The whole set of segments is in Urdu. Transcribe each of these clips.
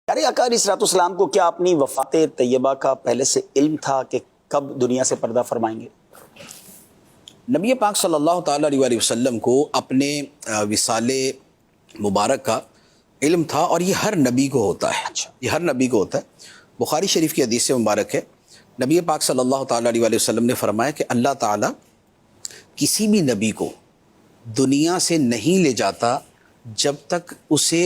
پیارے آقا علیہ الصلوۃ والسلام کو کیا اپنی وفات طیبہ کا پہلے سے علم تھا کہ کب دنیا سے پردہ فرمائیں گے؟ نبی پاک صلی اللہ تعالیٰ علیہ وآلہ وسلم کو اپنے وصال مبارک کا علم تھا، اور یہ ہر نبی کو ہوتا ہے۔ یہ ہر نبی کو ہوتا ہے۔ بخاری شریف کی حدیث مبارک ہے، نبی پاک صلی اللہ تعالیٰ علیہ وآلہ وسلم نے فرمایا کہ اللہ تعالیٰ کسی بھی نبی کو دنیا سے نہیں لے جاتا جب تک اسے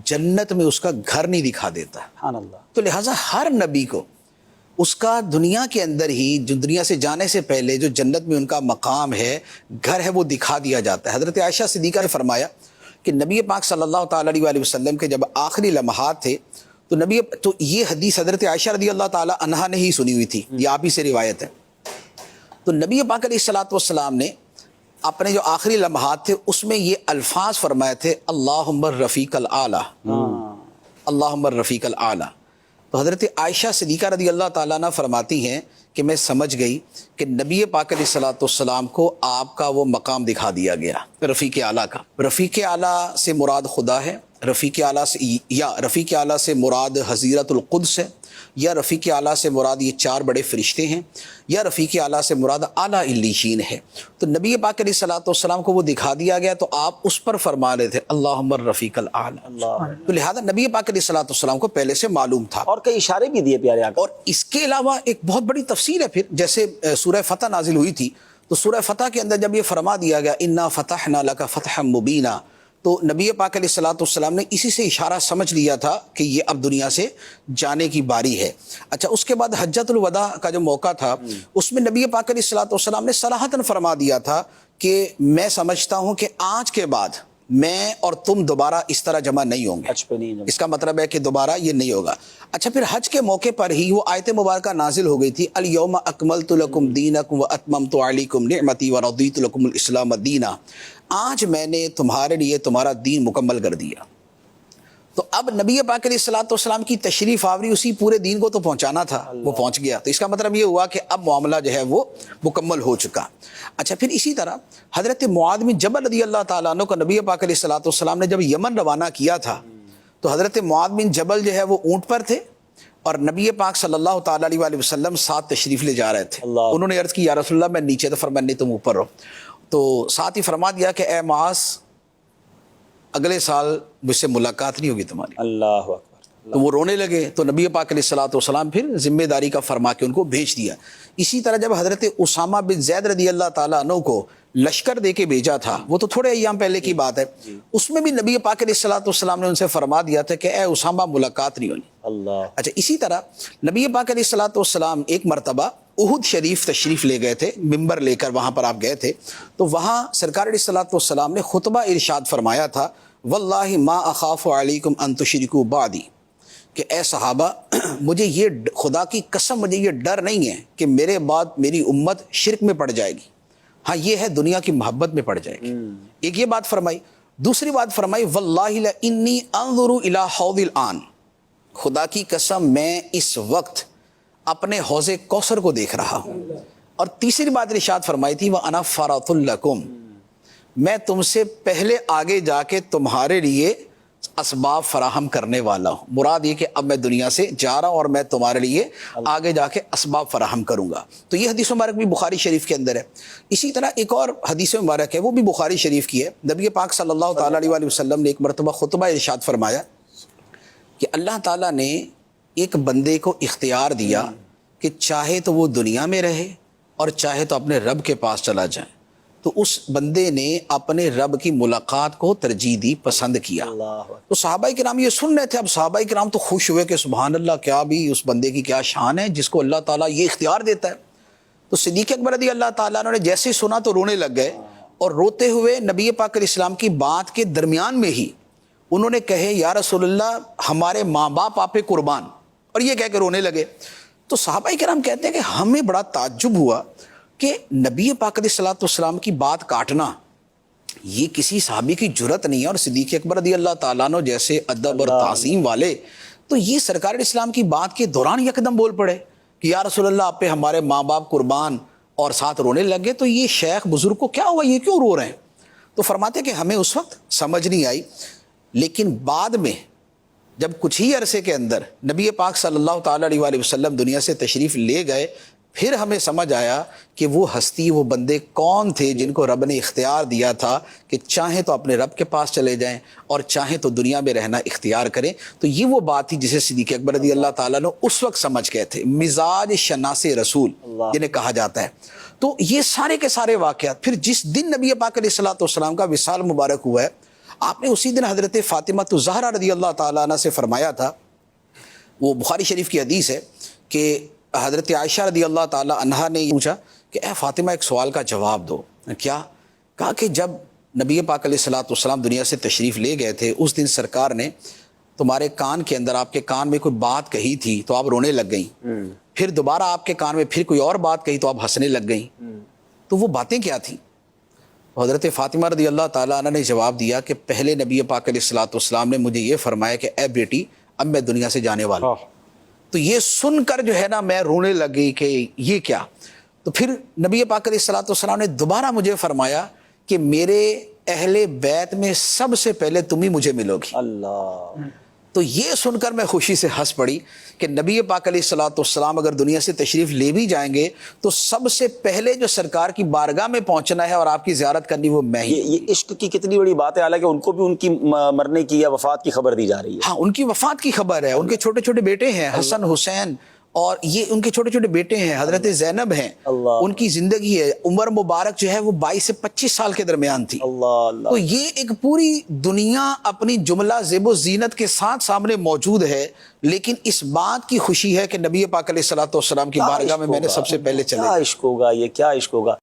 جنت میں اس کا گھر نہیں دکھا دیتا۔ سبحان اللہ۔ تو لہٰذا ہر نبی کو اس کا دنیا کے اندر ہی، جو دنیا سے جانے سے پہلے جو جنت میں ان کا مقام ہے، گھر ہے، وہ دکھا دیا جاتا ہے۔ حضرت عائشہ صدیقہ نے فرمایا کہ نبی پاک صلی اللہ تعالیٰ علیہ وآلہ وسلم کے جب آخری لمحات تھے تو یہ حدیث حضرت عائشہ رضی اللہ تعالیٰ عنہا نے ہی سنی ہوئی تھی، یہ آپ ہی سے روایت ہے۔ تو نبی پاک علیہ الصلوۃ والسلام نے اپنے جو آخری لمحات تھے اس میں یہ الفاظ فرمائے تھے، اللہم الرفیق الاعلیٰ، اللہم الرفیق الاعلیٰ۔ تو حضرت عائشہ صدیقہ رضی اللہ تعالیٰ عنہ فرماتی ہیں کہ میں سمجھ گئی کہ نبی پاک علیہ الصلوۃ والسلام کو آپ کا وہ مقام دکھا دیا گیا، رفیق اعلیٰ کا۔ رفیق اعلیٰ سے مراد خدا ہے، رفیق اعلیٰ سے یا رفیق اعلیٰ سے مراد حضیرت القدس ہے، یا رفیق اعلیٰ سے مراد یہ چار بڑے فرشتے ہیں، یا رفیق اعلیٰ سے مراد اعلیٰ علیین ہے۔ تو نبی پاک علیہ الصلوۃ والسلام کو وہ دکھا دیا گیا، تو آپ اس پر فرما رہے تھے اللہم الرفیق الاعلیٰ۔ تو لہذا نبی پاک علیہ الصلوۃ والسلام کو پہلے سے معلوم تھا، اور کئی اشارے بھی دیے پیارے آقا۔ اور اس کے علاوہ ایک بہت بڑی تفسیر ہے۔ پھر جیسے سورہ فتح نازل ہوئی تھی، تو سورہ فتح کے اندر جب یہ فرما دیا گیا انا فتحنا لک فتحا مبینا، تو نبی پاک علیہ الصلوۃ والسلام نے اسی سے اشارہ سمجھ لیا تھا کہ یہ اب دنیا سے جانے کی باری ہے۔ اچھا، اس کے بعد حجۃ الوداع کا جو موقع تھا، اس میں نبی پاک علیہ الصلوۃ والسلام نے صراحتاً فرما دیا تھا کہ میں سمجھتا ہوں کہ آج کے بعد میں اور تم دوبارہ اس طرح جمع نہیں ہوں گے۔ اس کا مطلب ہے کہ دوبارہ یہ نہیں ہوگا۔ اچھا، پھر حج کے موقع پر ہی وہ آیت مبارکہ نازل ہو گئی تھی، الیوم اکملت لکم دینکم واتممت علیکم نعمتی ورضیت لکم الاسلام دینا، آج میں نے تمہارے لیے تمہارا دین مکمل کر دیا۔ تو اب نبی پاک علیہ الصلوۃ والسلام کی تشریف آوری اسی پورے دین کو تو پہنچانا تھا، وہ پہنچ گیا۔ تو اس کا مطلب یہ ہوا کہ اب معاملہ جو ہے وہ مکمل ہو چکا۔ اچھا، پھر اسی طرح حضرت معاذ بن جبل رضی اللہ تعالیٰ عنہ کو نبی پاک علیہ الصلوۃ والسلام نے جب یمن روانہ کیا تھا، تو حضرت معاذ بن جبل جو ہے وہ اونٹ پر تھے، اور نبی پاک صلی اللہ تعالیٰ علیہ وآلہ وسلم ساتھ تشریف لے جا رہے تھے۔ انہوں نے عرض کی یا رسول اللہ میں نیچے، تو فرمایا نہیں تم اوپر رہو۔ تو ساتھ ہی فرما دیا کہ اے معاذ، اگلے سال مجھ سے ملاقات نہیں ہوگی تمہاری۔ اللہ اکبر۔ تو وہ رونے لگے، تو نبی پاک علیہ الصلوۃ والسلام پھر ذمہ داری کا فرما کے ان کو بھیج دیا۔ اسی طرح جب حضرت اسامہ بن زید رضی اللہ تعالیٰ عنہ کو لشکر دے کے بھیجا تھا، وہ تو تھوڑے ایام پہلے کی بات ہے، اس میں بھی نبی پاک علیہ الصلوۃ والسلام نے ان سے فرما دیا تھا کہ اے اسامہ ملاقات نہیں ہونی۔ اللہ۔ اچھا، اسی طرح نبی پاک علیہ الصلوۃ والسلام ایک مرتبہ احد شریف تشریف لے گئے تھے، ممبر لے کر وہاں پر آپ گئے تھے، تو وہاں سرکار علیہ الصلوۃ والسلام نے خطبہ ارشاد فرمایا تھا، واللہ ما اخاف علیکم ان تشرکوا بعدی، کہ اے صحابہ، مجھے یہ خدا کی قسم مجھے یہ ڈر نہیں ہے کہ میرے بعد میری امت شرک میں پڑ جائے گی، ہاں یہ ہے دنیا کی محبت میں پڑ جائے گی۔ ایک یہ بات فرمائی۔ دوسری بات فرمائی، واللہ لانی انظر الی حوض الان، خدا کی قسم میں اس وقت اپنے حوض کوثر کو دیکھ رہا ہوں۔ اور تیسری بات ارشاد فرمائی تھی، وَأَنَا فَرَطٌ لَكُمْ، میں تم سے پہلے آگے جا کے تمہارے لیے اسباب فراہم کرنے والا ہوں۔ مراد یہ کہ اب میں دنیا سے جا رہا ہوں اور میں تمہارے لیے آگے جا کے اسباب فراہم کروں گا۔ تو یہ حدیث مبارک بھی بخاری شریف کے اندر ہے۔ اسی طرح ایک اور حدیث مبارک ہے، وہ بھی بخاری شریف کی ہے۔ نبی پاک صلی اللہ تعالیٰ علیہ وآلہ وسلم نے ایک مرتبہ خطبہ ارشاد فرمایا کہ اللہ تعالیٰ نے ایک بندے کو اختیار دیا کہ چاہے تو وہ دنیا میں رہے اور چاہے تو اپنے رب کے پاس چلا جائے، تو اس بندے نے اپنے رب کی ملاقات کو ترجیح دی، پسند کیا۔ تو صحابہ کرام یہ سن رہے تھے، اب صحابہ کرام تو خوش ہوئے کہ سبحان اللہ، کیا بھی اس بندے کی کیا شان ہے جس کو اللہ تعالیٰ یہ اختیار دیتا ہے۔ تو صدیق اکبر رضی اللہ تعالیٰ عنہ نے جیسے سنا تو رونے لگ گئے، اور روتے ہوئے نبی پاک علیہ السلام کی بات کے درمیان میں ہی انہوں نے کہے یا رسول اللہ، ہمارے ماں باپ آپ پہ قربان، اور یہ کہہ کے رونے لگے۔ تو صحابہ کرام کہتے ہیں کہ ہمیں بڑا تعجب ہوا کہ نبی پاک علیہ الصلوۃ والسلام کی بات کاٹنا یہ کسی صحابی کی جرت نہیں ہے، اور صدیق اکبر رضی اللہ تعالیٰ عنہ جیسے ادب اور تعظیم والے تو یہ سرکار اسلام کی بات کے دوران یکدم بول پڑے کہ یا رسول اللہ، آپ پہ ہمارے ماں باپ قربان، اور ساتھ رونے لگے۔ تو یہ شیخ بزرگ کو کیا ہوا، یہ کیوں رو رہے ہیں؟ تو فرماتے کہ ہمیں اس وقت سمجھ نہیں آئی، لیکن بعد میں جب کچھ ہی عرصے کے اندر نبی پاک صلی اللہ تعالیٰ علیہ وآلہ وسلم دنیا سے تشریف لے گئے، پھر ہمیں سمجھ آیا کہ وہ ہستی، وہ بندے کون تھے جن کو رب نے اختیار دیا تھا کہ چاہیں تو اپنے رب کے پاس چلے جائیں اور چاہیں تو دنیا میں رہنا اختیار کریں۔ تو یہ وہ بات تھی جسے صدیق اکبر رضی اللہ تعالیٰ نے اس وقت سمجھ گئے تھے، مزاج شناس رسول جنہیں کہا جاتا ہے۔ تو یہ سارے کے سارے واقعات، پھر جس دن نبی پاک علیہ الصلوۃ والسلام کا وصال مبارک ہوا ہے، آپ نے اسی دن حضرت فاطمہ الزہرا رضی اللہ تعالیٰ عنہ سے فرمایا تھا، وہ بخاری شریف کی حدیث ہے کہ حضرت عائشہ رضی اللہ تعالیٰ عنہا نے پوچھا کہ اے فاطمہ ایک سوال کا جواب دو۔ کیا؟ کہا کہ جب نبی پاک علیہ الصلوۃ والسلام دنیا سے تشریف لے گئے تھے، اس دن سرکار نے تمہارے کان کے اندر، آپ کے کان میں کوئی بات کہی تھی تو آپ رونے لگ گئیں، پھر دوبارہ آپ کے کان میں پھر کوئی اور بات کہی تو آپ ہنسنے لگ گئیں، تو وہ باتیں کیا تھیں؟ حضرت فاطمہ رضی اللہ تعالیٰ عنہ نے جواب دیا کہ پہلے نبی پاک علیہ الصلوۃ والسلام نے مجھے یہ فرمایا کہ اے بیٹی اب میں دنیا سے جانے والا ہوں۔ تو یہ سن کر جو ہے نا میں رونے لگی کہ یہ کیا؟ تو پھر نبی پاک علیہ الصلوۃ والسلام نے دوبارہ مجھے فرمایا کہ میرے اہل بیت میں سب سے پہلے تم ہی مجھے ملو گی۔ اللہ، تو یہ سن کر میں خوشی سے ہنس پڑی کہ نبی پاک علیہ الصلوۃ والسلام اگر دنیا سے تشریف لے بھی جائیں گے تو سب سے پہلے جو سرکار کی بارگاہ میں پہنچنا ہے اور آپ کی زیارت کرنی وہ میں ہی۔ یہ عشق کی کتنی بڑی بات ہے، حالانکہ ان کو بھی ان کی مرنے کی یا وفات کی خبر دی جا رہی ہے۔ ہاں، ان کی وفات کی خبر ہے، ان کے چھوٹے چھوٹے بیٹے ہیں حسن حسین، اور یہ ان کے چھوٹے چھوٹے بیٹے ہیں، حضرت زینب ہیں، اللہ، ان کی زندگی ہے، عمر مبارک جو ہے وہ 22 سے 25 سال کے درمیان تھی۔ اللہ اللہ، تو یہ ایک پوری دنیا اپنی جملہ زیب و زینت کے ساتھ سامنے موجود ہے، لیکن اس بات کی خوشی ہے کہ نبی پاک علیہ الصلوۃ والسلام کی بارگاہ میں نے سب سے پہلے چلے۔ کیا عشق ہوگا یہ، کیا عشق ہوگا۔